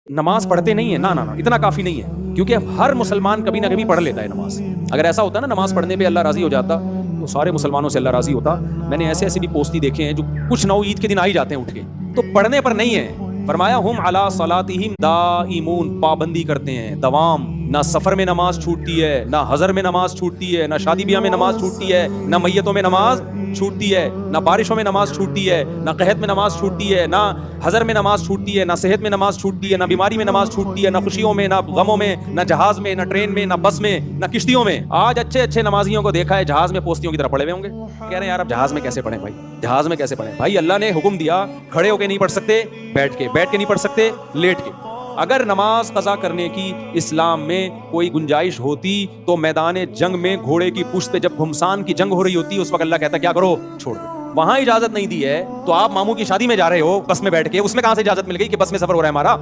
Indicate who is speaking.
Speaker 1: नमाज पढ़ते नहीं है ना ना ना, इतना काफी नहीं है, क्योंकि हर मुसलमान कभी ना कभी पढ़ लेता है नमाज। अगर ऐसा होता ना नमाज पढ़ने पे अल्लाह राजी हो जाता तो सारे मुसलमानों से अल्लाह राजी होता। मैंने ऐसे ऐसे भी पोस्टी देखे हैं जो कुछ नौ ईद के दिन आ ही जाते हैं उठ के, तो पढ़ने पर नहीं है। फरमाया हुम अला सलातिहिम दाइमून, पाबंदी करते हैं दवाम। ना सफर में नमाज छूटती है, ना हजर में नमाज छूटती है, ना शादी ब्याह में नमाज छूटती है, ना मैयतों में नमाज छूटती है, ना बारिशों में नमाज छूटती है, ना कहत में नमाज छूटती है, ना हजर में नमाज छूटती है, ना सेहत में नमाज छूटती है, ना बीमारी में नमाज छूटती है, ना खुशियों में, ना गमों में, ना जहाज में, ना ट्रेन में, ना बस में, ना किश्तियों में। आज अच्छे अच्छे नमाजियों को देखा है जहाज में पोस्तियों की तरह पड़े हुए होंगे। कह रहे हैं यार अब जहाज में कैसे पढ़े भाई, जहाज में कैसे पढ़े भाई। अल्लाह ने हुक्म दिया खड़े होके नहीं पढ़ सकते, बैठ के नहीं पढ़ सकते, लेट के। अगर नमाज कज़ा करने की इस्लाम में कोई गुंजाइश होती तो मैदान जंग में घोड़े की पुश्त पे जब घुमसान की जंग हो रही होती उस वक्त अल्लाह कहता क्या करो, छोड़ दो। वहां इजाजत नहीं दी है तो आप मामू की शादी में जा रहे हो बस में बैठ के, उसमें कहां से इजाजत मिल गई कि बस में सफर हो रहा है हमारा।